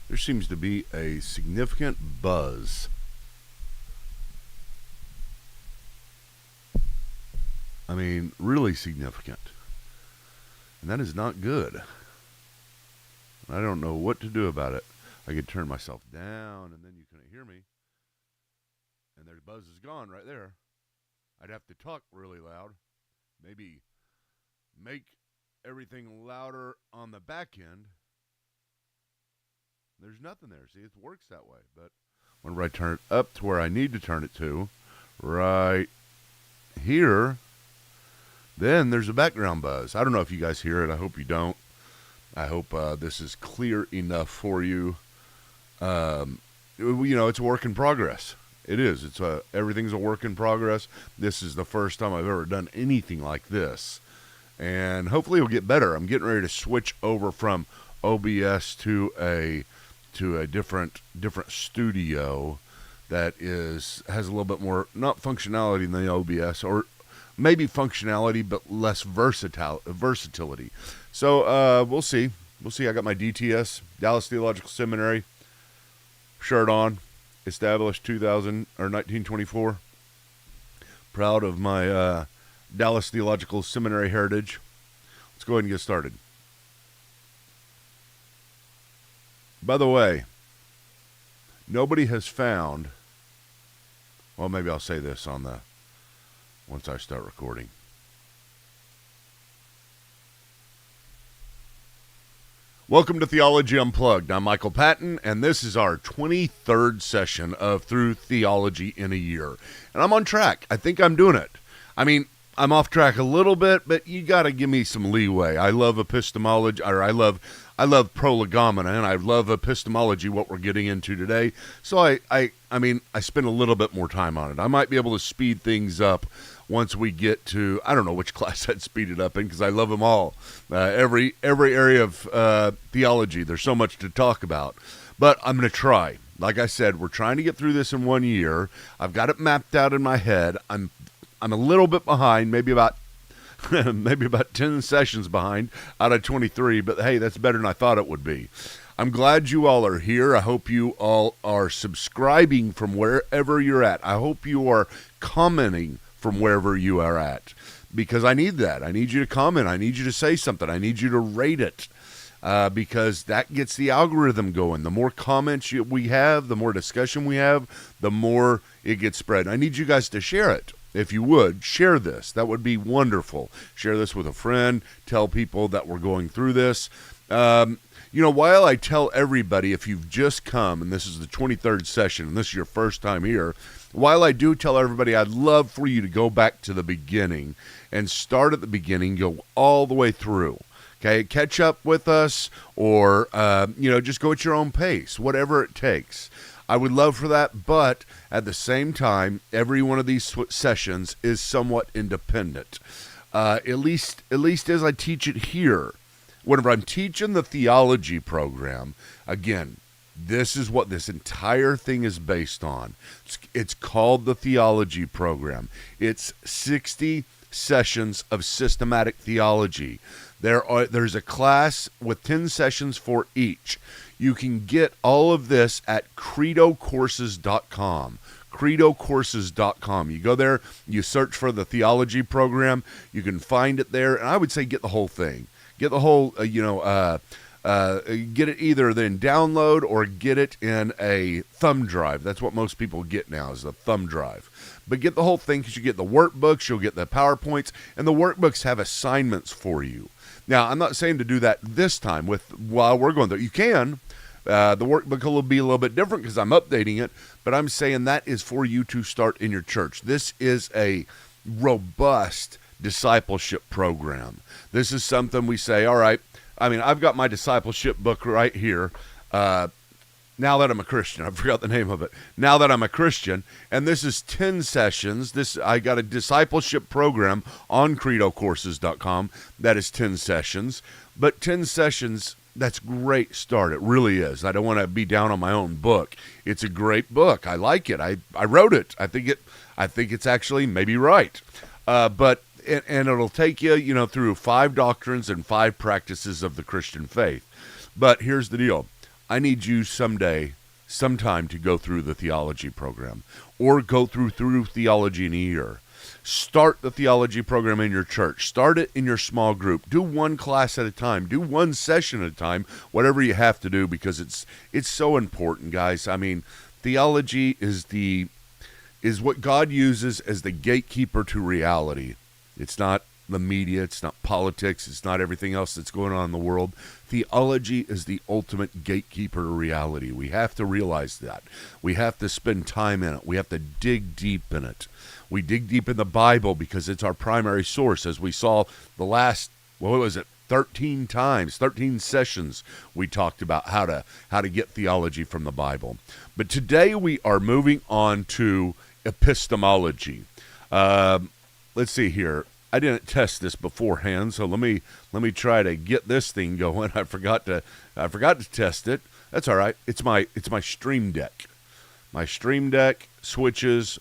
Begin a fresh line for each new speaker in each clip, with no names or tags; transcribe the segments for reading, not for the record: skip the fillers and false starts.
there seems to be a significant buzz. I mean, really significant. And that is not good. I don't know what to do about it. I could turn myself down and then you couldn't hear me. And their buzz is gone right there. I'd have to talk really loud. Maybe make everything louder on the back end. There's nothing there. See, it works that way. But whenever I turn it up to where I need to turn it to, right here, then there's a background buzz. I don't know if you guys hear it. I hope you don't. I hope this is clear enough for you. It's a work in progress. It is. Everything's a work in progress. This is the first time I've ever done anything like this. And hopefully it'll get better. I'm getting ready to switch over from OBS to a different studio that has a little bit more, not functionality than the OBS, or maybe functionality but less versatility. So we'll see. I got my DTS, Dallas Theological Seminary shirt on, established 1924. Proud of my Dallas Theological Seminary heritage. Let's go ahead and get started. By the way, nobody has found, well, maybe I'll say this once I start recording. Welcome to Theology Unplugged. I'm Michael Patton, and this is our 23rd session of Through Theology in a Year. And I'm on track. I think I'm doing it. I mean, I'm off track a little bit, but you got to give me some leeway. I love epistemology, or I love prolegomena, and I love epistemology, what we're getting into today. So I spend a little bit more time on it. I might be able to speed things up once we get to, I don't know which class I'd speed it up in, because I love them all. Every area of theology, there's so much to talk about. But I'm going to try. Like I said, we're trying to get through this in 1 year. I've got it mapped out in my head. I'm a little bit behind, maybe about 10 sessions behind out of 23, but hey, that's better than I thought it would be. I'm glad you all are here. I hope you all are subscribing from wherever you're at. I hope you are commenting from wherever you are at, because I need that. I need you to comment. I need you to say something. I need you to rate it, because that gets the algorithm going. The more comments we have, the more discussion we have, the more it gets spread. I need you guys to share it. If you would, share this. That would be wonderful. Share this with a friend. Tell people that we're going through this. While I tell everybody, if you've just come, and this is the 23rd session, and this is your first time here, while I do tell everybody, I'd love for you to go back to the beginning and start at the beginning, go all the way through. Okay, catch up with us, or, just go at your own pace, whatever it takes. I would love for that, but at the same time, every one of these sessions is somewhat independent. At least as I teach it here. Whenever I'm teaching the theology program, again, this is what this entire thing is based on. It's called the theology program. It's 60 sessions of systematic theology. There's a class with 10 sessions for each. You can get all of this at credocourses.com. credocourses.com. You go there, you search for the theology program, you can find it there, and I would say get the whole thing. Get the whole, get it either then download or get it in a thumb drive. That's what most people get now, is a thumb drive. But get the whole thing, because you get the workbooks, you'll get the PowerPoints, and the workbooks have assignments for you. Now, I'm not saying to do that this time while we're going through. You can. The workbook will be a little bit different because I'm updating it, but I'm saying that is for you to start in your church. This is a robust discipleship program. This is something we say, all right, I've got my discipleship book right here. Now that I'm a Christian, I forgot the name of it. Now that I'm a Christian, and this is 10 sessions. I got a discipleship program on credocourses.com that is 10 sessions, but 10 sessions, that's a great start. It really is. I don't want to be down on my own book. It's a great book. I like it. I wrote it. I think it's actually maybe right. But it'll take you, through 5 doctrines and 5 practices of the Christian faith. But here's the deal. I need you sometime to go through the theology program or go through theology in a year. Start the theology program in your church. Start it in your small group. Do one class at a time. Do one session at a time, whatever you have to do, because it's so important, guys. I mean, theology is what God uses as the gatekeeper to reality. It's not the media, it's not politics, it's not everything else that's going on in the world. Theology is the ultimate gatekeeper to reality. We have to realize that. We have to spend time in it. We have to dig deep in it. We dig deep in the Bible because it's our primary source. As we saw the last, 13 sessions we talked about how to get theology from the Bible. But today we are moving on to epistemology. Let's see here. I didn't test this beforehand, so let me try to get this thing going. I forgot to test it. That's all right. It's my Stream Deck. My Stream Deck switches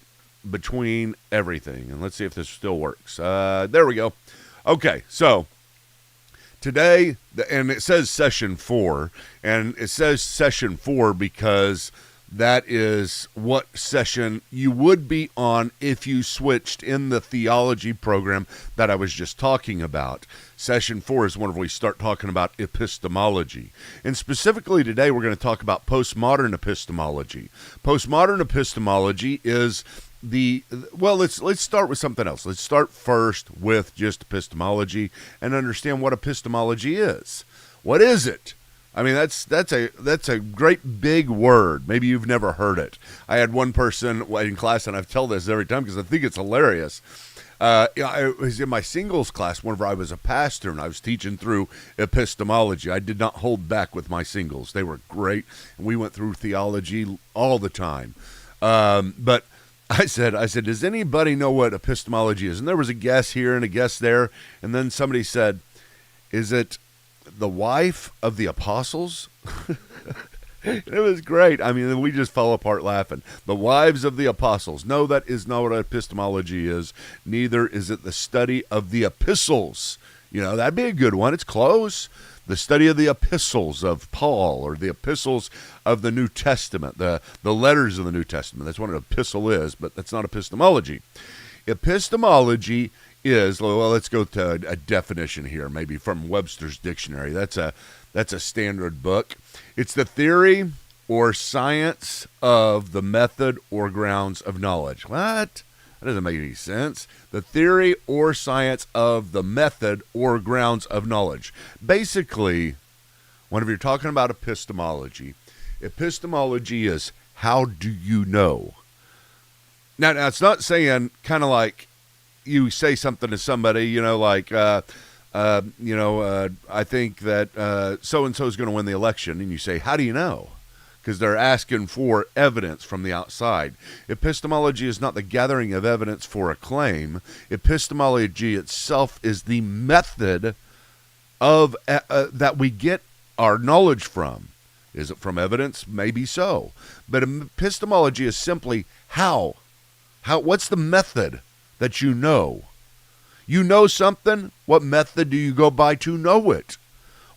between everything, and let's see if this still works. There we go. Okay, so today, and it says session 4, and it says session 4 because that is what session you would be on if you switched in the theology program that I was just talking about. Session 4 is whenever we start talking about epistemology. And specifically today, we're going to talk about postmodern epistemology. Postmodern epistemology is let's start with something else. Let's start first with just epistemology and understand what epistemology is. What is it? I mean, that's a great big word. Maybe you've never heard it. I had one person in class, and I tell this every time because I think it's hilarious. I was in my singles class whenever I was a pastor, and I was teaching through epistemology. I did not hold back with my singles. They were great, and we went through theology all the time. But I said, does anybody know what epistemology is? And there was a guess here and a guess there, and then somebody said, is it the wife of the apostles? It was great. I mean, we just fell apart laughing. The wives of the apostles. No, that is not what epistemology is. Neither is it the study of the epistles. You know, that'd be a good one. It's close. The study of the epistles of Paul, or the epistles of the New Testament, the letters of the New Testament. That's what an epistle is, but that's not epistemology. Epistemology is, well, let's go to a definition here, maybe from Webster's Dictionary. That's a standard book. It's the theory or science of the method or grounds of knowledge. What? That doesn't make any sense. The theory or science of the method or grounds of knowledge. Basically, whenever you're talking about epistemology is how do you know? Now it's not saying kind of like you say something to somebody, you know, like, I think that so-and-so is going to win the election, and you say, how do you know? Because they're asking for evidence from the outside. Epistemology is not the gathering of evidence for a claim. Epistemology itself is the method of that we get our knowledge from. Is it from evidence? Maybe so. But epistemology is simply how. What's the method that you know? You know something? What method do you go by to know it?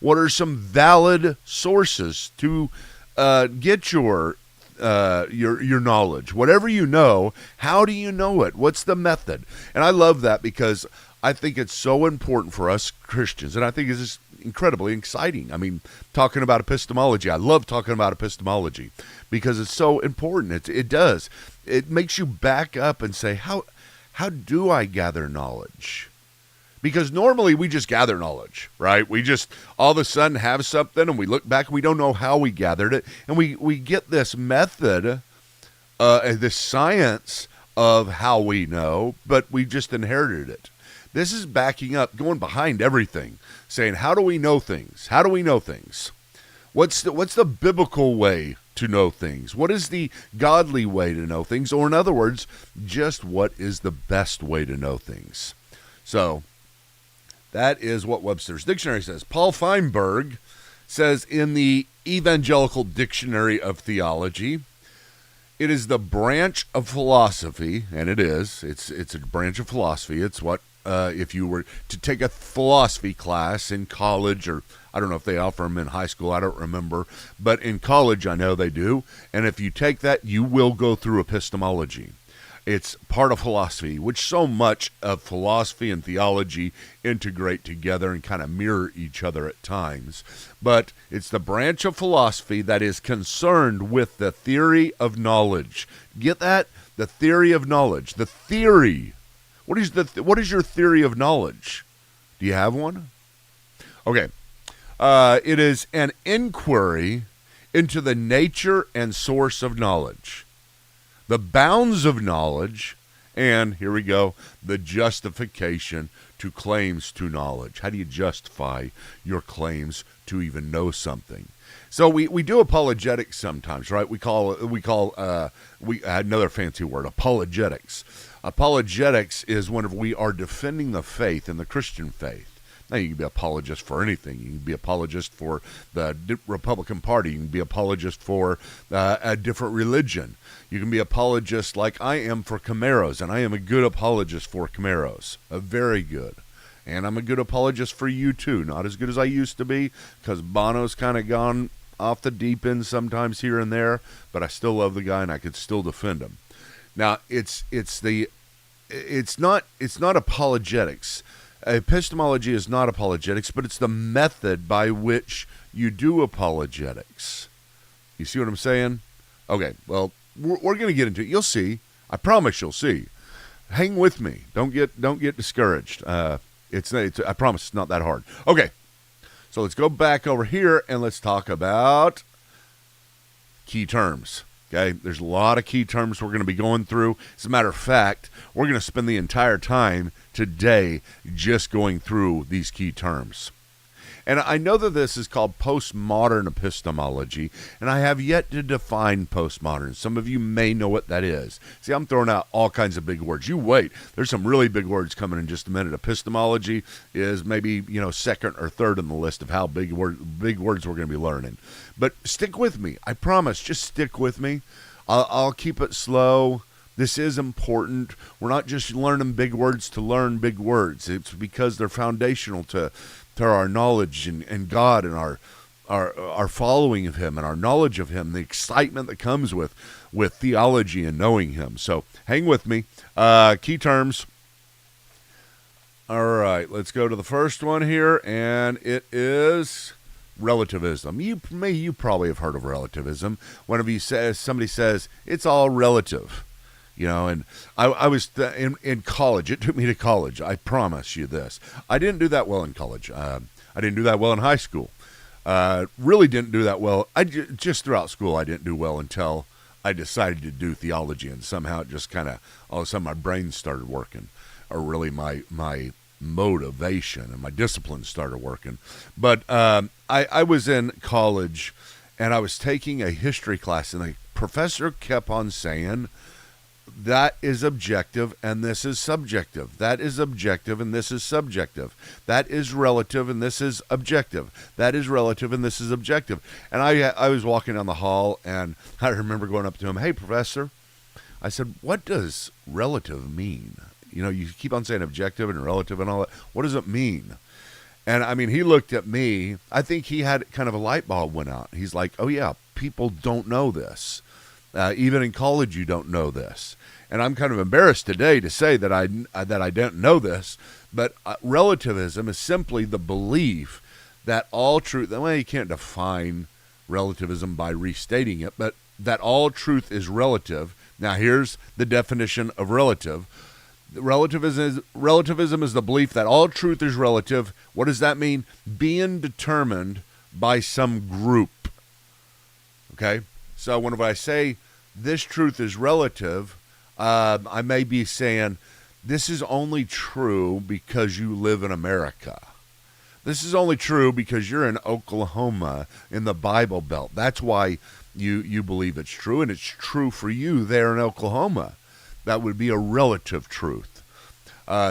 What are some valid sources to get your knowledge? Whatever you know, how do you know it? What's the method? And I love that because I think it's so important for us Christians, and I think it's just incredibly exciting. I mean, talking about epistemology, I love talking about epistemology because it's so important. It makes you back up and say, how do I gather knowledge? Because normally we just gather knowledge, right? We just all of a sudden have something and we look back and we don't know how we gathered it. And we get this method, this science of how we know, but we just inherited it. This is backing up, going behind everything, saying, how do we know things? How do we know things? What's the biblical way to know things? What is the godly way to know things? Or in other words, just what is the best way to know things? So that is what Webster's Dictionary says. Paul Feinberg says in the Evangelical Dictionary of Theology, it is the branch of philosophy, and it is. It's a branch of philosophy. It's what if you were to take a philosophy class in college, or I don't know if they offer them in high school, I don't remember, but in college I know they do. And if you take that, you will go through epistemology. It's part of philosophy, which so much of philosophy and theology integrate together and kind of mirror each other at times. But it's the branch of philosophy that is concerned with the theory of knowledge. Get that? The theory of knowledge. The theory. What is your theory of knowledge? Do you have one? Okay. It is an inquiry into the nature and source of knowledge, the bounds of knowledge, and, here we go, the justification to claims to knowledge. How do you justify your claims to even know something? So we do apologetics sometimes, right? We call another fancy word, apologetics. Apologetics is whenever we are defending the faith and the Christian faith. Now, you can be apologist for anything. You can be apologist for the Republican Party. You can be apologist for a different religion. You can be apologist like I am for Camaros, and I am a good apologist for Camaros. Very good. And I'm a good apologist for you too. Not as good as I used to be, because Bono's kind of gone off the deep end sometimes here and there, but I still love the guy and I could still defend him. Now, it's not apologetics. Epistemology is not apologetics, but it's the method by which you do apologetics. You see what I'm saying? Okay, well, we're going to get into it. You'll see. I promise you'll see. Hang with me. Don't get discouraged. I promise it's not that hard. Okay, so let's go back over here and let's talk about key terms. Okay, there's a lot of key terms we're going to be going through. As a matter of fact, we're going to spend the entire time today just going through these key terms. And I know that this is called postmodern epistemology, and I have yet to define postmodern. Some of you may know what that is. See, I'm throwing out all kinds of big words. You wait. There's some really big words coming in just a minute. Epistemology is maybe, second or third on the list of how big words we're going to be learning. But stick with me. I promise. Just stick with me. I'll keep it slow. This is important. We're not just learning big words to learn big words. It's because they're foundational to our knowledge and God and our following of Him and our knowledge of Him, the excitement that comes with theology and knowing Him. So hang with me. Key terms. All right, let's go to the first one here, and it is relativism. You probably have heard of relativism. Whenever somebody says it's all relative. And I was in college. It took me to college. I promise you this. I didn't do that well in college. I didn't do that well in high school. Really didn't do that well. Just throughout school, I didn't do well until I decided to do theology, and somehow it just kind of, all of a sudden my brain started working, or really my motivation and my discipline started working. But I was in college, and I was taking a history class, and the professor kept on saying, that is objective and this is subjective. That is objective and this is subjective. That is relative and this is objective. That is relative and this is objective. And I was walking down the hall, and I remember going up to him, "Hey, professor," I said, "what does relative mean? You keep on saying objective and relative and all that. What does it mean?" And he looked at me. I think he had kind of a light bulb went out. He's like, "Oh yeah, people don't know this. Even in college, you don't know this." And I'm kind of embarrassed today to say that I don't know this, but relativism is simply the belief that all truth. Well, you can't define relativism by restating it, but that all truth is relative. Now, here's the definition of relative. Relativism is the belief that all truth is relative. What does that mean? Being determined by some group. Okay? So whenever I say this truth is relative, I may be saying this is only true because you live in America. This is only true because you're in Oklahoma in the Bible Belt. That's why you believe it's true, and it's true for you there in Oklahoma. That would be a relative truth.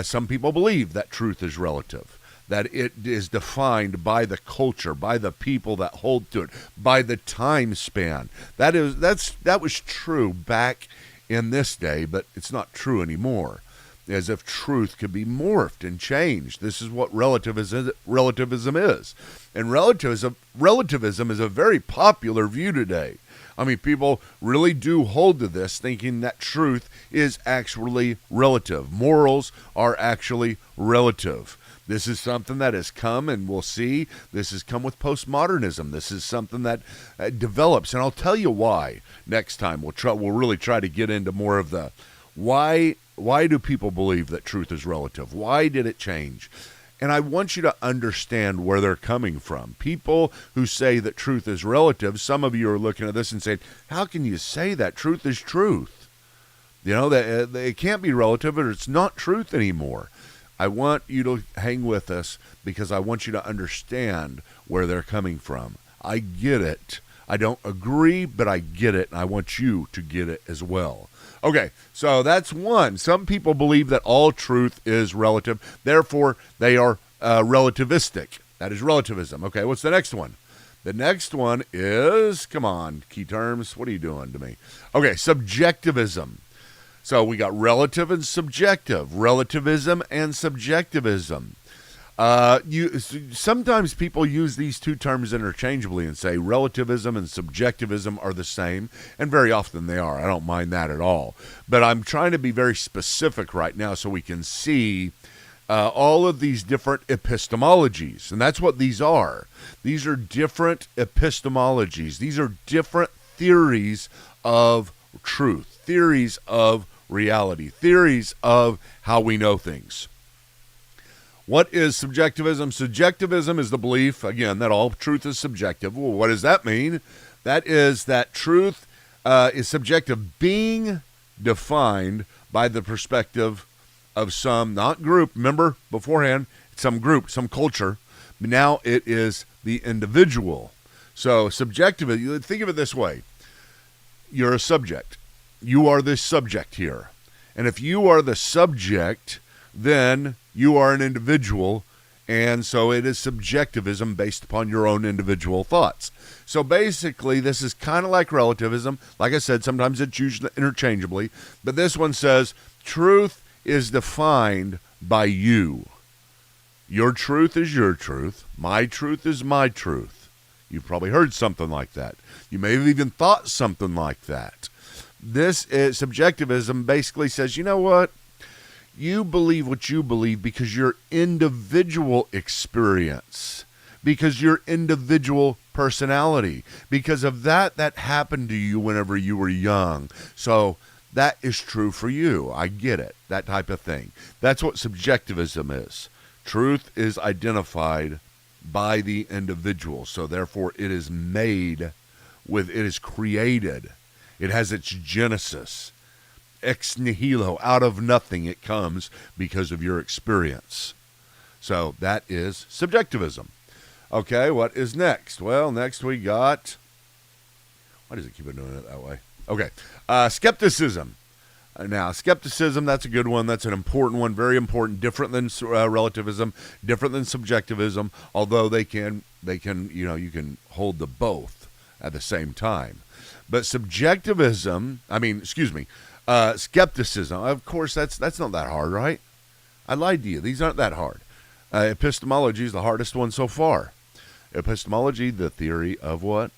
Some people believe that truth is relative, that it is defined by the culture, by the people that hold to it, by the time span. That was true back in this day, but it's not true anymore. as if truth could be morphed and changed. This is what relativism is. And relativism is a very popular view today. I mean, people really do hold to this, thinking that truth is actually relative. Morals are actually relative. This is something that has come, and we'll see, this has come with postmodernism. This is something that develops, and I'll tell you why next time. We'll really try to get into more of the why do people believe that truth is relative? Why did it change? And I want you to understand where they're coming from. People who say that truth is relative, some of you are looking at this and saying, how can you say that? Truth is truth. You know, that it can't be relative, or it's not truth anymore. I want you to hang with us because I want you to understand where they're coming from. I get it. I don't agree, but I get it, and I want you to get it as well. Okay, so that's one. Some people believe that all truth is relative, therefore they are relativistic. That is relativism. Okay, what's the next one? The next one is, come on, key terms. What are you doing to me? Okay, subjectivism. So we got relative and subjective, relativism and subjectivism. Sometimes people use these two terms interchangeably and say relativism and subjectivism are the same, and very often they are. I don't mind that at all. But I'm trying to be very specific right now so we can see all of these different epistemologies, and that's what these are. These are different epistemologies. These are different theories of truth, theories of reality, theories of how we know things. What is subjectivism? Subjectivism is the belief, again, that all truth is subjective. Well, what does that mean? That is that truth is subjective, being defined by the perspective of some, not group, remember beforehand, some group, some culture. Now it is the individual. So subjective, think of it this way. You're a subject. You are the subject here. And if you are the subject, then you are an individual, and so it is subjectivism based upon your own individual thoughts. So basically, this is kind of like relativism. Like I said, sometimes it's used interchangeably, but this one says truth is defined by you. Your truth is your truth. My truth is my truth. You've probably heard something like that. You may have even thought something like that. This is subjectivism basically says, you know what? You believe what you believe because your individual experience, because your individual personality, because of that happened to you whenever you were young. So that is true for you. I get it. That type of thing. That's what subjectivism is. Truth is identified by the individual. So therefore it is made with, it is created. It has its genesis. Ex nihilo, out of nothing it comes because of your experience. So that is subjectivism. Okay, what is next? Well, next we got, why does it keep doing it that way? Okay, skepticism. Now, skepticism, that's a good one. That's an important one, very important, different than relativism, different than subjectivism, although they can, you can hold the both at the same time. But skepticism, of course, that's not that hard, right? I lied to you. These aren't that hard. Epistemology is the hardest one so far. Epistemology, the theory of what?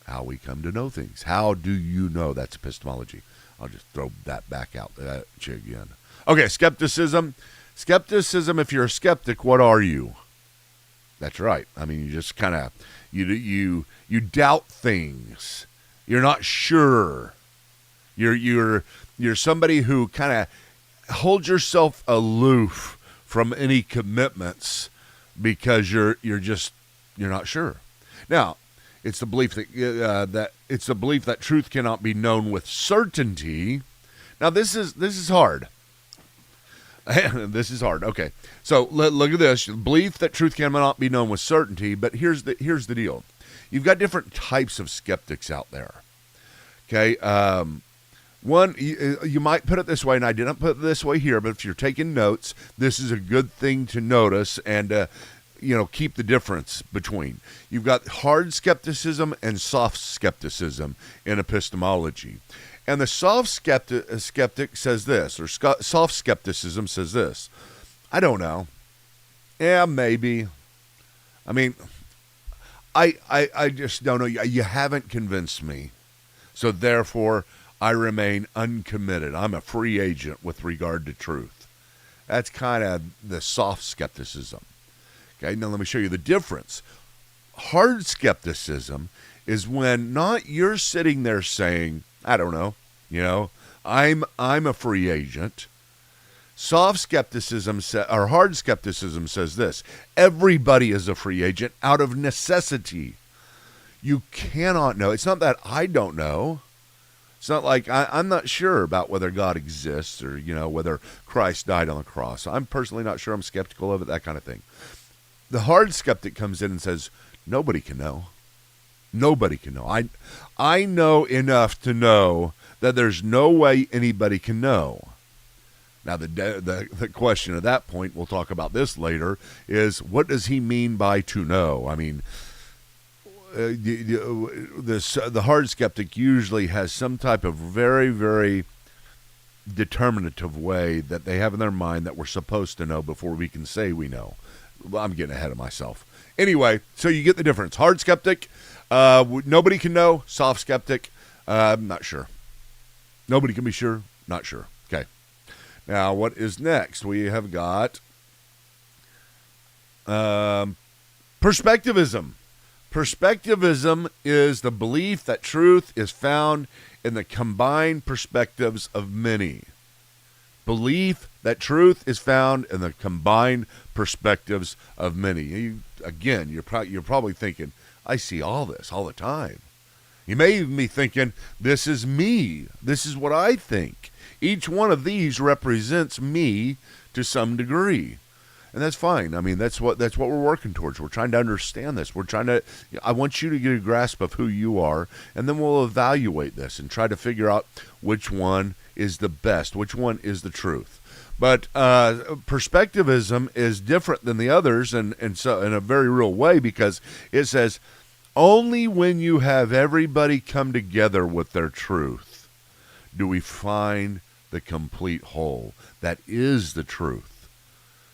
How we come to know things. How do you know? That's epistemology. I'll just throw that back out at you again. Okay, skepticism. Skepticism, if you're a skeptic, what are you? That's right. I mean, you just kind of, you doubt things. You're not sure. You're somebody who kind of holds yourself aloof from any commitments because you're not sure. Now, it's the belief that truth cannot be known with certainty. Now, this is hard. This is hard. Okay, so look at this: belief that truth cannot be known with certainty. But here's the deal: you've got different types of skeptics out there. Okay, one, you might put it this way, and I didn't put it this way here, but if you're taking notes, this is a good thing to notice. And keep the difference between. You've got hard skepticism and soft skepticism in epistemology. And the soft skeptic says this, or soft skepticism says this: I don't know. Yeah, maybe. I mean, I just don't know. You haven't convinced me. So therefore, I remain uncommitted. I'm a free agent with regard to truth. That's kind of the soft skepticism. Okay, now let me show you the difference. Hard skepticism is when not you're sitting there saying, I don't know, I'm a free agent. Soft skepticism or hard skepticism says this: everybody is a free agent out of necessity. You cannot know. It's not that I don't know. It's not like I'm not sure about whether God exists or, whether Christ died on the cross. I'm personally not sure. I'm skeptical of it, that kind of thing. The hard skeptic comes in and says, nobody can know. Nobody can know. I know enough to know that there's no way anybody can know. Now, the question at that point, we'll talk about this later, is what does he mean by to know? I mean, the hard skeptic usually has some type of very, very determinative way that they have in their mind that we're supposed to know before we can say we know. Well, I'm getting ahead of myself. Anyway, so you get the difference. Hard skeptic, nobody can know. Soft skeptic, not sure. Nobody can be sure, not sure. Okay. Now, what is next? We have got perspectivism. Perspectivism is the belief that truth is found in the combined perspectives of many. Belief that truth is found in the combined perspectives of many. You're probably thinking, I see all this all the time. You may even be thinking, this is me. This is what I think. Each one of these represents me to some degree. And that's fine. I mean, that's what we're working towards. We're trying to understand this. I want you to get a grasp of who you are, and then we'll evaluate this and try to figure out which one is the best, which one is the truth. But perspectivism is different than the others, and so in a very real way, because it says only when you have everybody come together with their truth do we find the complete whole. That is the truth.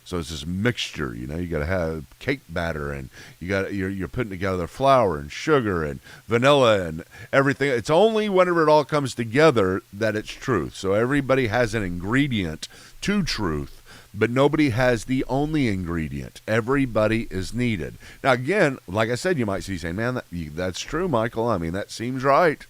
So it's this mixture, you got to have cake batter, and you're putting together flour and sugar and vanilla and everything. It's only whenever it all comes together that it's truth. So everybody has an ingredient to truth, but nobody has the only ingredient. Everybody is needed. Now, again, like I said, you might see saying, man, that's true, Michael. I mean, that seems right.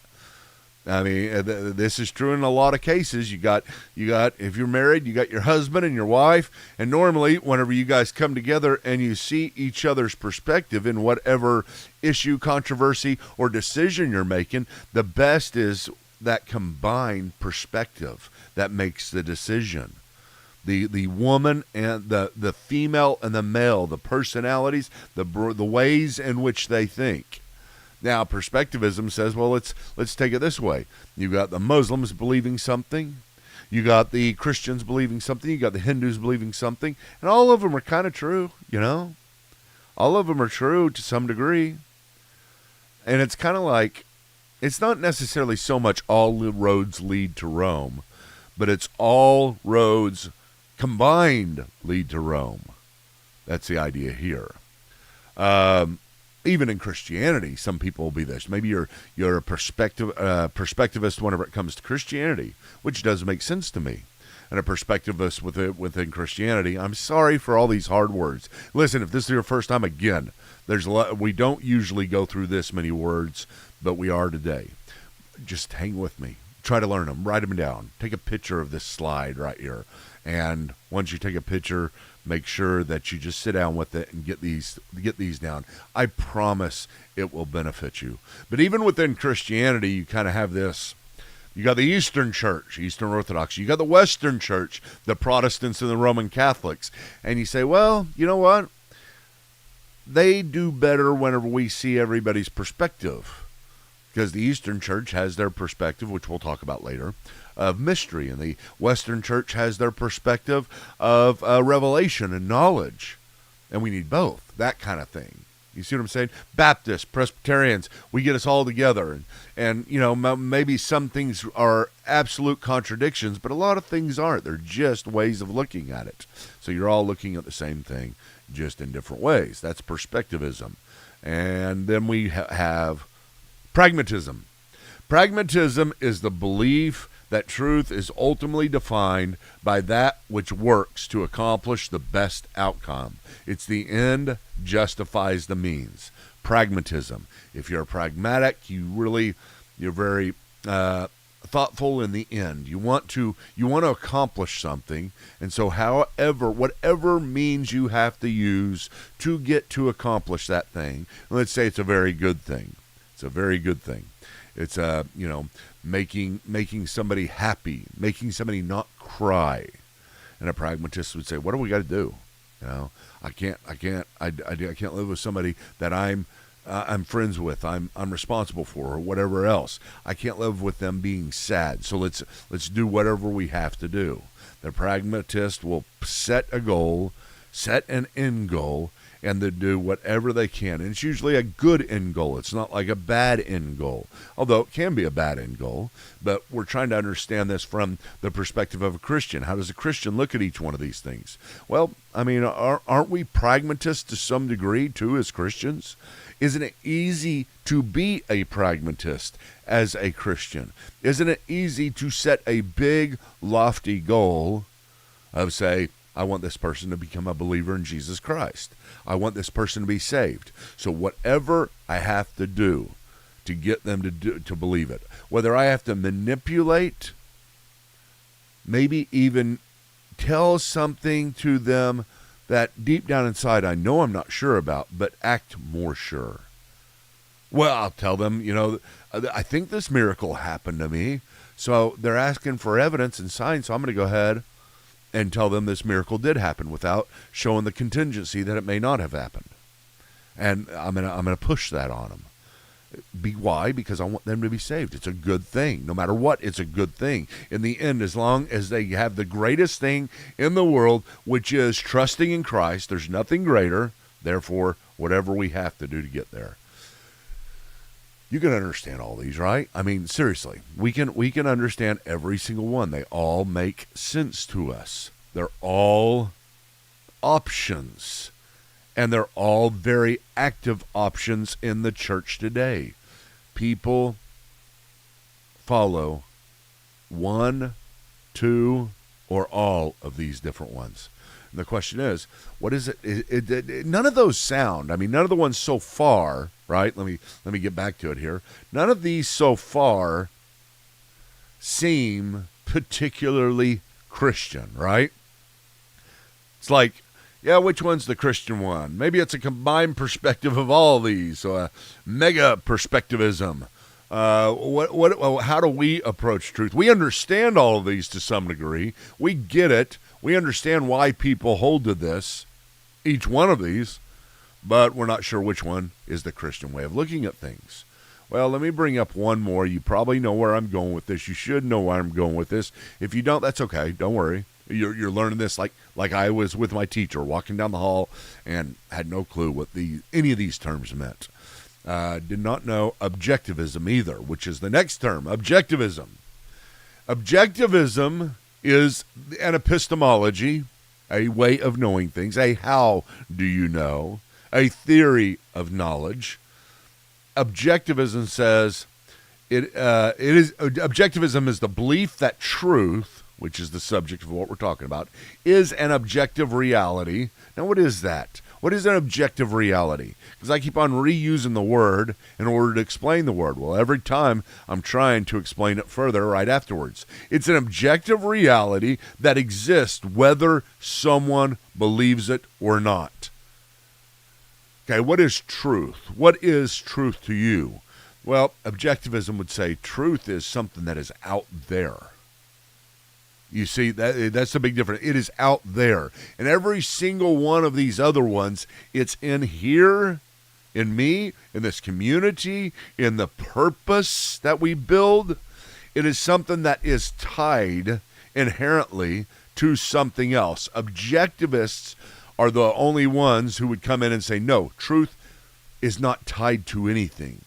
I mean, this is true in a lot of cases. You got, if you're married, you got your husband and your wife, and normally whenever you guys come together and you see each other's perspective in whatever issue, controversy, or decision you're making, the best is that combined perspective that makes the decision. The woman and the female and the male, the personalities, the ways in which they think. Now, perspectivism says, well, let's take it this way. You've got the Muslims believing something. You got the Christians believing something. You got the Hindus believing something. And all of them are kind of true, All of them are true to some degree. And it's kind of like, it's not necessarily so much all roads lead to Rome, but it's all roads combined lead to Rome. That's the idea here. Even in Christianity, some people will be this. Maybe you're a perspectivist whenever it comes to Christianity, which does make sense to me. And a perspectivist within Christianity. I'm sorry for all these hard words. Listen, if this is your first time, again, we don't usually go through this many words, but we are today. Just hang with me. Try to learn them. Write them down. Take a picture of this slide right here. And once you take a picture, make sure that you just sit down with it and get these down. I promise it will benefit you. But even within Christianity, you kind of have this. You got the Eastern Church, Eastern Orthodox. You got the Western Church, the Protestants and the Roman Catholics. And you say, well, you know what? They do better whenever we see everybody's perspective. Because the Eastern Church has their perspective, which we'll talk about later, of mystery, and the Western Church has their perspective of revelation and knowledge. and we need both, that kind of thing. You see what I'm saying? Baptists, Presbyterians, we get us all together. And maybe some things are absolute contradictions, but a lot of things aren't. They're just ways of looking at it. So you're all looking at the same thing, just in different ways. That's perspectivism. And then we have pragmatism. Pragmatism is the belief that truth is ultimately defined by that which works to accomplish the best outcome. It's the end justifies the means. Pragmatism. If you're pragmatic, you're very thoughtful in the end. You want to accomplish something, and so whatever means you have to use to get to accomplish that thing. Let's say it's a very good thing. It's a very good thing. It's making somebody happy, making somebody not cry. And a pragmatist would say, what do we got to do? I can't live with somebody that I'm friends with, I'm responsible for, or whatever else. I can't live with them being sad. So let's do whatever we have to do. The pragmatist will set a goal, set an end goal, and they do whatever they can. And it's usually a good end goal. It's not like a bad end goal, although it can be a bad end goal. But we're trying to understand this from the perspective of a Christian. How does a Christian look at each one of these things? Well, aren't we pragmatists to some degree too as Christians? Isn't it easy to be a pragmatist as a Christian? Isn't it easy to set a big, lofty goal of, say, I want this person to become a believer in Jesus Christ. I want this person to be saved. So whatever I have to do to get them to believe it, whether I have to manipulate, maybe even tell something to them that deep down inside I know I'm not sure about, but act more sure. Well, I'll tell them, I think this miracle happened to me. So they're asking for evidence and signs, so I'm going to go ahead and tell them this miracle did happen without showing the contingency that it may not have happened. And I'm gonna push that on them. Why? Because I want them to be saved. It's a good thing. No matter what, it's a good thing. In the end, as long as they have the greatest thing in the world, which is trusting in Christ, there's nothing greater. Therefore, whatever we have to do to get there. You can understand all these, right? Seriously, we can understand every single one. They all make sense to us. They're all options, and they're all very active options in the church today. People follow one, two, or all of these different ones. And the question is, what is it? None of those sound. None of the ones so far, right? Let me get back to it here. None of these so far seem particularly Christian, right? It's like, yeah, which one's the Christian one? Maybe it's a combined perspective of all these, mega perspectivism. How do we approach truth? We understand all of these to some degree. We get it. We understand why people hold to this, each one of these, but we're not sure which one is the Christian way of looking at things. Well, let me bring up one more. You probably know where I'm going with this. You should know where I'm going with this. If you don't, that's okay. Don't worry. You're learning this like I was with my teacher, walking down the hall and had no clue what any of these terms meant. Did not know objectivism either, which is the next term, objectivism. Objectivism is an epistemology, a way of knowing things, a how do you know, a theory of knowledge. Objectivism says objectivism is the belief that truth, which is the subject of what we're talking about, is an objective reality. Now, what is that? What is an objective reality? Because I keep on reusing the word in order to explain the word. Well, every time I'm trying to explain it further right afterwards. It's an objective reality that exists whether someone believes it or not. Okay, what is truth? What is truth to you? Well, objectivism would say truth is something that is out there. You see, that's the big difference. It is out there. And every single one of these other ones, it's in here, in me, in this community, in the purpose that we build. It is something that is tied inherently to something else. Objectivists are the only ones who would come in and say, no, truth is not tied to anything.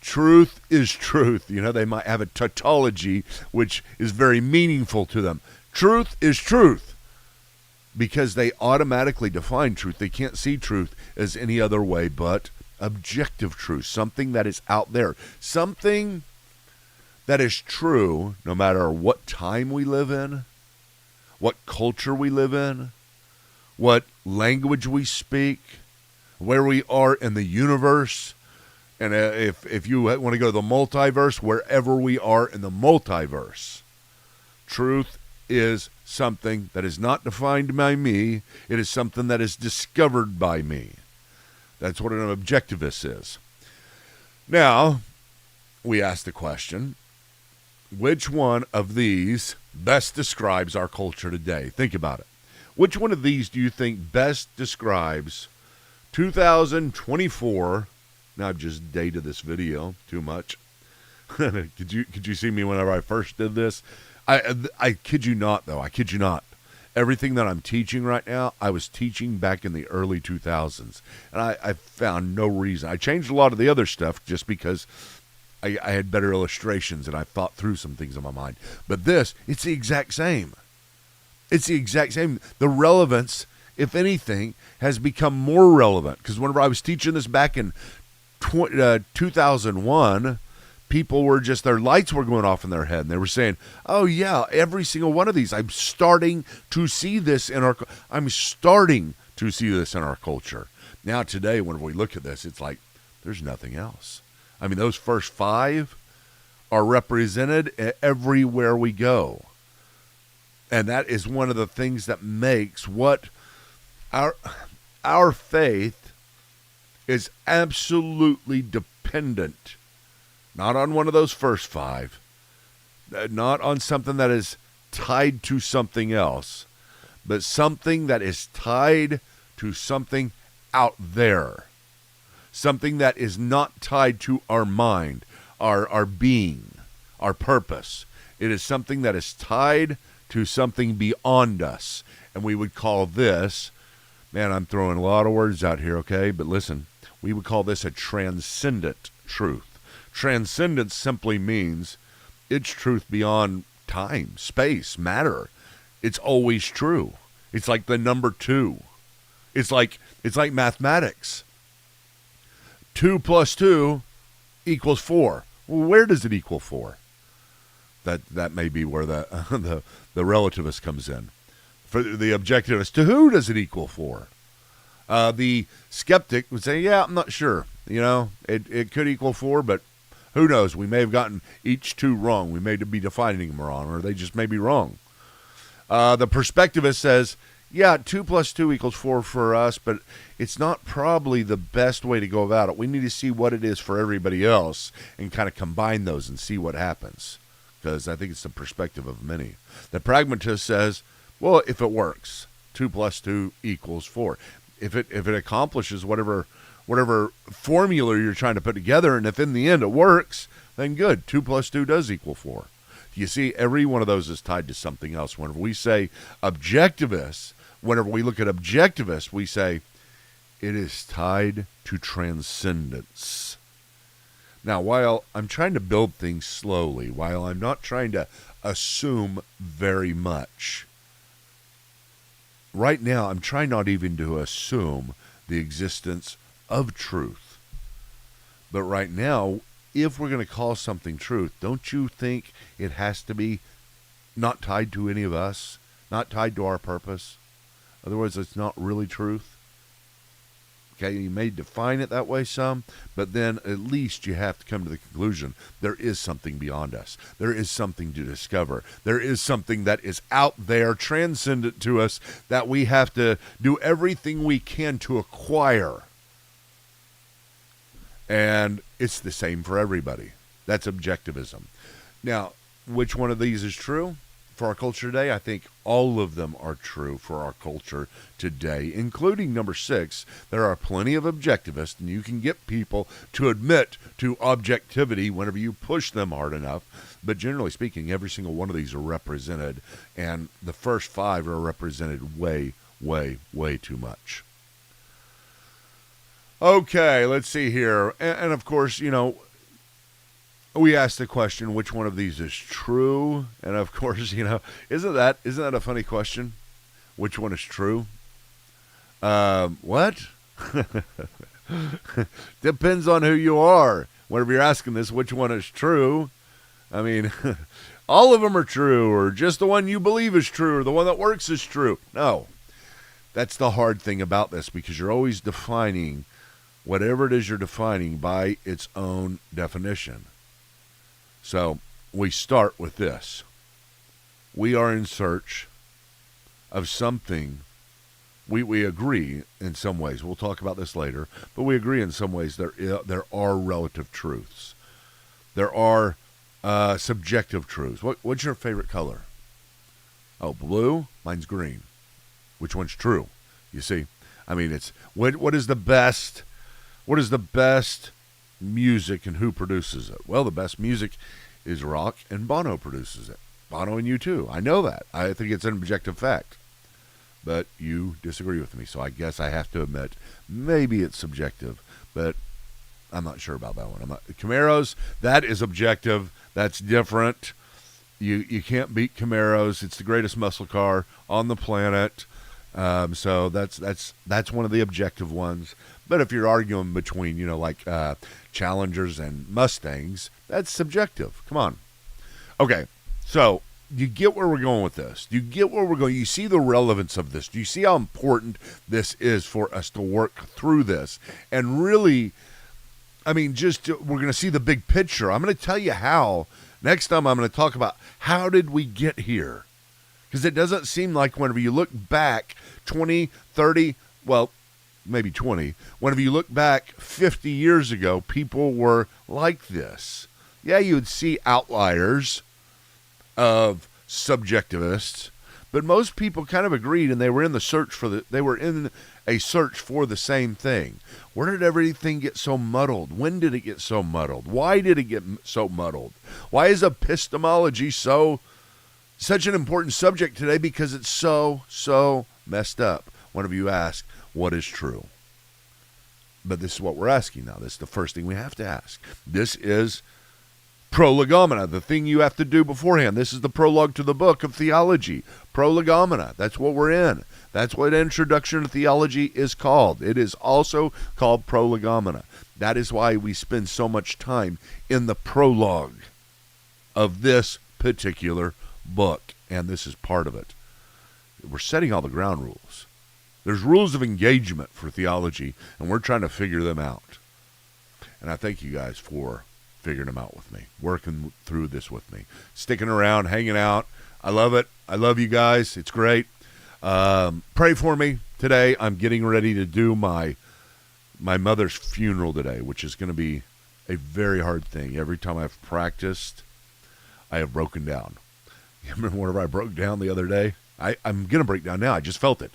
Truth is truth. You know, they might have a tautology, which is very meaningful to them. Truth is truth, because they automatically define truth. They can't see truth as any other way but objective truth, something that is out there, something that is true no matter what time we live in, what culture we live in, what language we speak, where we are in the universe. And if you want to go to the multiverse, wherever we are in the multiverse, truth is something that is not defined by me. It is something that is discovered by me. That's what an objectivist is. Now, we ask the question, which one of these best describes our culture today? Think about it. Which one of these do you think best describes 2024? Now, I've just dated this video too much. Could you see me whenever I first did this? I kid you not, though. I kid you not. Everything that I'm teaching right now, I was teaching back in the early 2000s. And I found no reason. I changed a lot of the other stuff just because I had better illustrations and I thought through some things in my mind. But this, it's the exact same. It's the exact same. The relevance, if anything, has become more relevant. Because whenever I was teaching this back in 2001, people were just, their lights were going off in their head. And they were saying, oh yeah, every single one of these, I'm starting to see this in our culture. Now today, whenever we look at this, it's like, there's nothing else. I mean, those first five are represented everywhere we go. And that is one of the things that makes what our faith is absolutely dependent, not on one of those first five, not on something that is tied to something else, but something that is tied to something out there, something that is not tied to our mind, our being, our purpose. It is something that is tied to something beyond us. And we would call this, man, I'm throwing a lot of words out here, okay? But listen, we would call this a transcendent truth. Transcendence simply means it's truth beyond time, space, matter. It's always true. It's like the number 2. It's like mathematics. 2 plus 2 equals 4. Well, where does it equal 4? That may be where the relativist comes in. For the objectivist, to who does it equal 4? The skeptic would say, yeah, I'm not sure. You know, it could equal 4, but who knows? We may have gotten each 2 wrong. We may be defining them wrong, or they just may be wrong. The perspectivist says, yeah, 2 plus 2 equals 4 for us, but it's not probably the best way to go about it. We need to see what it is for everybody else and kind of combine those and see what happens, because I think it's the perspective of many. The pragmatist says, well, if it works, 2 plus 2 equals 4. If it accomplishes whatever formula you're trying to put together, and if in the end it works, then good. 2 plus 2 does equal 4. You see, every one of those is tied to something else. Whenever we say objectivists, whenever we look at objectivists, we say it is tied to transcendence. Now, while I'm trying to build things slowly, while I'm not trying to assume very much, right now I'm trying not even to assume the existence of truth. But right now, if we're going to call something truth, don't you think it has to be not tied to any of us, not tied to our purpose? Otherwise, it's not really truth. Okay, you may define it that way some, but then at least you have to come to the conclusion there is something beyond us. There is something to discover. There is something that is out there, transcendent to us, that we have to do everything we can to acquire. And it's the same for everybody. That's objectivism. Now, which one of these is true for our culture today? I think all of them are true for our culture today, including number 6. There are plenty of objectivists, and you can get people to admit to objectivity whenever you push them hard enough. But generally speaking, every single one of these are represented, and the first 5 are represented way, way, way too much. Okay, let's see here. And of course, we asked the question, which one of these is true? And of course, isn't that a funny question? Which one is true? What? Depends on who you are. Whenever you're asking this, which one is true? I mean, all of them are true, or just the one you believe is true, or the one that works is true. No. That's the hard thing about this, because you're always defining whatever it is you're defining by its own definition. So we start with this. We are in search of something. We agree in some ways. We'll talk about this later, but we agree in some ways there are relative truths. There are subjective truths. What's your favorite color? Oh, blue? Mine's green. Which one's true? You see, I mean, it's what is the best music and who produces it? Well, the best music is rock, and Bono produces it. Bono and U2. I know that. I think it's an objective fact. But you disagree with me, so I guess I have to admit maybe it's subjective, but I'm not sure about that one. Camaros, that is objective. That's different. You can't beat Camaros. It's the greatest muscle car on the planet. So that's one of the objective ones. But if you're arguing between, Challengers and Mustangs, that's subjective. Come on. Okay, so you get where we're going with this. You get where we're going. You see the relevance of this. Do you see how important this is for us to work through this? And really, I mean, we're going to see the big picture. I'm going to tell you how. Next time I'm going to talk about how did we get here? Because it doesn't seem like whenever you look back 20, 30, well, maybe 20, whenever you look back 50 years ago, people were like this. Yeah, you would see outliers of subjectivists, but most people kind of agreed, and they were in a search for the same thing. Where did everything get so muddled? When did it get so muddled? Why did it get so muddled? Why is epistemology such an important subject today? Because it's so messed up. Whenever you ask, what is true? But this is what we're asking now. This is the first thing we have to ask. This is prolegomena, the thing you have to do beforehand. This is the prologue to the book of theology. Prolegomena. That's what we're in. That's what Introduction to Theology is called. It is also called prolegomena. That is why we spend so much time in the prologue of this particular book. And this is part of it. We're setting all the ground rules. There's rules of engagement for theology, and we're trying to figure them out. And I thank you guys for figuring them out with me, working through this with me, sticking around, hanging out. I love it. I love you guys. It's great. Pray for me today. I'm getting ready to do my mother's funeral today, which is going to be a very hard thing. Every time I've practiced, I have broken down. You remember whenever I broke down the other day? I'm going to break down now. I just felt it.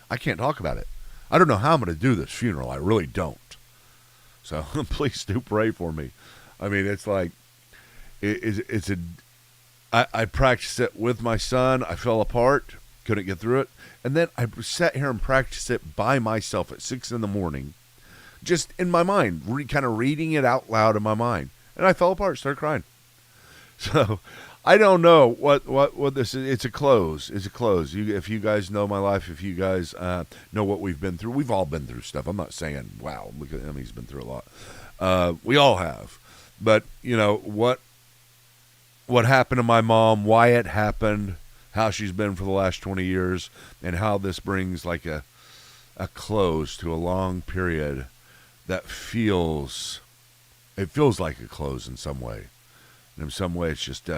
I can't talk about it. I don't know how I'm going to do this funeral. I really don't. So please do pray for me. I mean, it's like, I practiced it with my son. I fell apart, couldn't get through it. And then I sat here and practiced it by myself at 6 a.m, just in my mind, kind of reading it out loud in my mind. And I fell apart, started crying. So I don't know what this is. It's a close. It's a close. If you guys know my life, if you guys know what we've been through, we've all been through stuff. I'm not saying, wow, look at him, he's been through a lot. We all have. But, what happened to my mom, why it happened, how she's been for the last 20 years, and how this brings like a close to a long period that feels like a close in some way. And in some way, it's just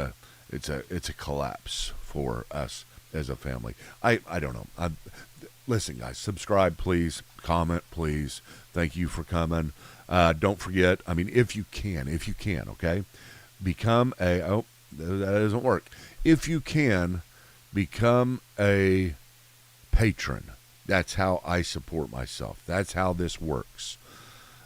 it's a collapse for us as a family. I don't know. Listen, guys, subscribe, please. Comment, please. Thank you for coming. Don't forget, I mean, if you can, okay? Become that doesn't work. If you can, become a patron. That's how I support myself. That's how this works.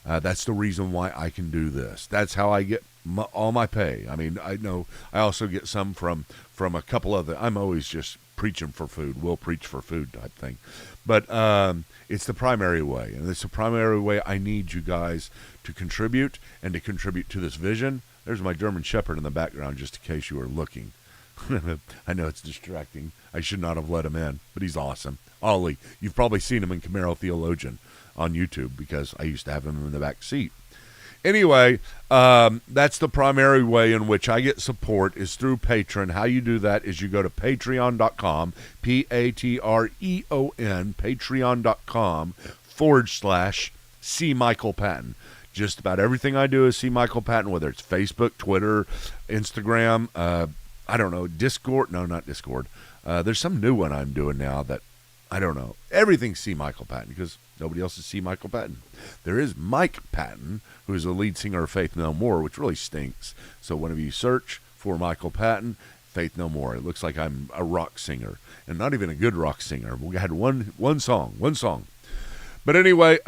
That's the reason why I can do this. That's how I get all my pay. I mean, I know I also get some from a couple of I'm always just preaching for food. We'll preach for food type thing. But it's the primary way. And it's the primary way I need you guys to contribute and to contribute to this vision. There's my German Shepherd in the background, just in case you were looking. I know it's distracting. I should not have let him in, but he's awesome. Ollie, you've probably seen him in Camaro Theologian on YouTube because I used to have him in the back seat. Anyway, that's the primary way in which I get support is through Patreon. How you do that is you go to patreon.com, Patreon, patreon.com/C. Michael Patton. Just about everything I do is C. Michael Patton, whether it's Facebook, Twitter, Instagram, I don't know, Discord. No, not Discord. There's some new one I'm doing now that I don't know. Everything's C. Michael Patton because nobody else is C. Michael Patton. There is Mike Patton, who is the lead singer of Faith No More, which really stinks. So whenever you search for Michael Patton, Faith No More, it looks like I'm a rock singer, and not even a good rock singer. We had one song. But anyway,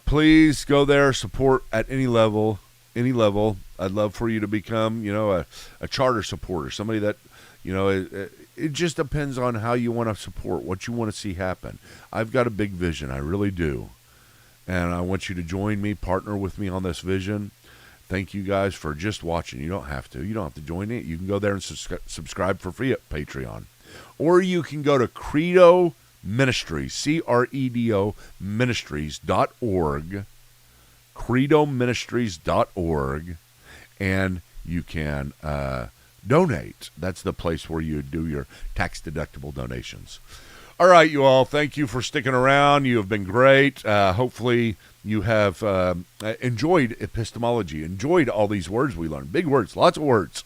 please go there, support at any level. I'd love for you to become, a charter supporter, somebody that, it just depends on how you want to support, what you want to see happen. I've got a big vision, I really do. And I want you to join me, partner with me on this vision. Thank you guys for just watching. You don't have to join it. You can go there and subscribe for free at Patreon. Or you can go to Credo Ministries, CREDO Ministries.org, credoministries.org, and you can donate. That's the place where you do your tax-deductible donations. All right, you all, thank you for sticking around. You have been great. Hopefully you have enjoyed epistemology, enjoyed all these words we learned. Big words, lots of words.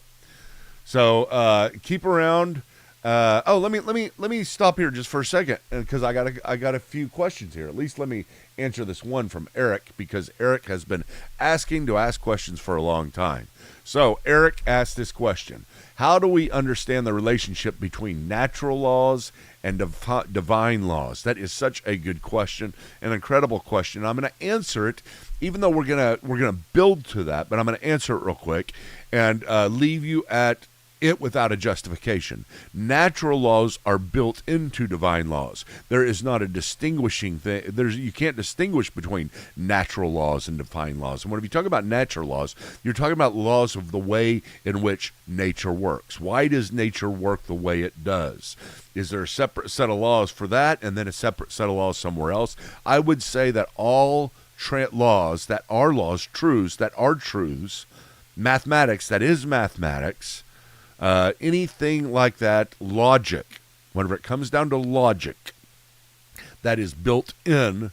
So keep around. Let me stop here just for a second because I got a few questions here. At least let me answer this one from Eric because Eric has been asking to ask questions for a long time. So Eric asked this question: how do we understand the relationship between natural laws and divine laws? That is such a good question, an incredible question. I'm going to answer it, even though we're gonna build to that, but I'm going to answer it real quick and leave you at it without a justification. Natural laws are built into divine laws. There is not a distinguishing thing. You can't distinguish between natural laws and divine laws. And when you talk about natural laws, you're talking about laws of the way in which nature works. Why does nature work the way it does? Is there a separate set of laws for that and then a separate set of laws somewhere else? I would say that all laws that are laws, truths that are truths, mathematics that is mathematics, anything like that, logic, whenever it comes down to logic, that is built in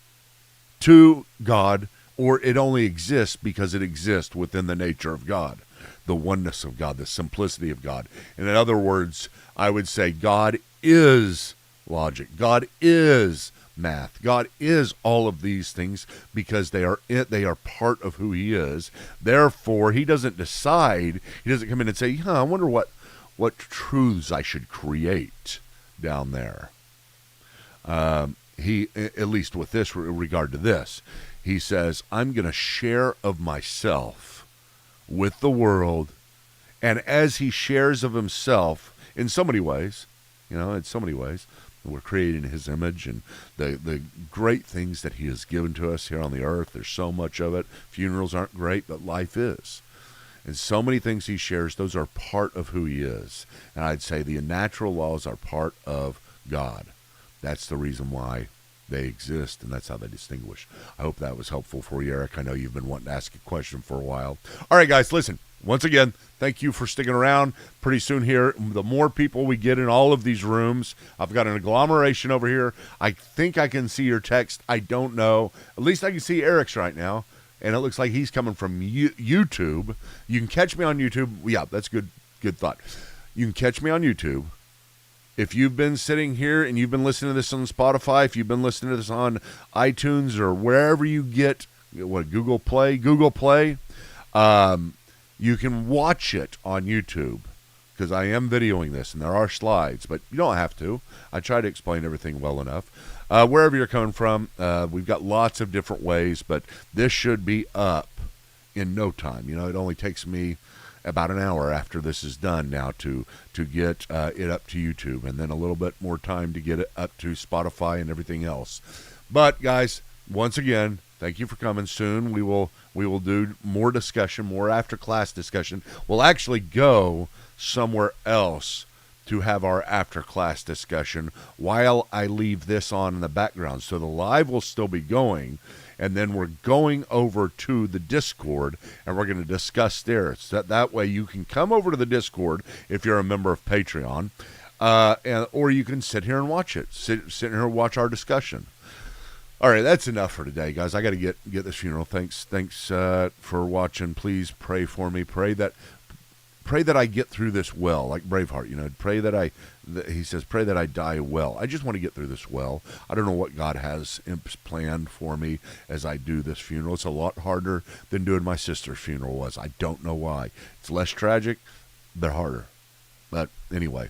to God, or it only exists because it exists within the nature of God, the oneness of God, the simplicity of God. And in other words, I would say God is logic. God is math. God is all of these things because they are part of who he is. Therefore, he doesn't decide. He doesn't come in and say, I wonder what truths I should create down there. He, at least with this regard to this, he says, I'm going to share of myself with the world. And as he shares of himself in so many ways, we're created in his image, and the great things that he has given to us here on the earth, there's so much of it. Funerals aren't great, but life is. And so many things he shares, those are part of who he is. And I'd say the natural laws are part of God. That's the reason why they exist, and that's how they distinguish. I hope that was helpful for you, Eric. I know you've been wanting to ask a question for a while. All right, guys, listen. Once again, thank you for sticking around. Pretty soon here, the more people we get in all of these rooms, I've got an agglomeration over here. I think I can see your text. I don't know. At least I can see Eric's right now. And it looks like he's coming from YouTube. You can catch me on YouTube. Yeah, that's good thought. You can catch me on YouTube. If you've been sitting here and you've been listening to this on Spotify, if you've been listening to this on iTunes or wherever you get, Google Play, you can watch it on YouTube because I am videoing this and there are slides, but you don't have to. I try to explain everything well enough. Wherever you're coming from, we've got lots of different ways, but this should be up in no time. It only takes me about an hour after this is done now to get it up to YouTube, and then a little bit more time to get it up to Spotify and everything else. But guys, once again, thank you for coming. Soon we will do more discussion, more after class discussion. We'll actually go somewhere else to have our after class discussion while I leave this on in the background. So the live will still be going, and then we're going over to the Discord, and we're going to discuss there. So that way you can come over to the Discord if you're a member of Patreon, or you can sit here and watch it. Sit here and watch our discussion. All right, that's enough for today, guys. I got to get this funeral. Thanks for watching. Please pray for me. Pray that I get through this well, like Braveheart. Pray that he says, pray that I die well. I just want to get through this well. I don't know what God has planned for me as I do this funeral. It's a lot harder than doing my sister's funeral was. I don't know why. It's less tragic, but harder. But anyway,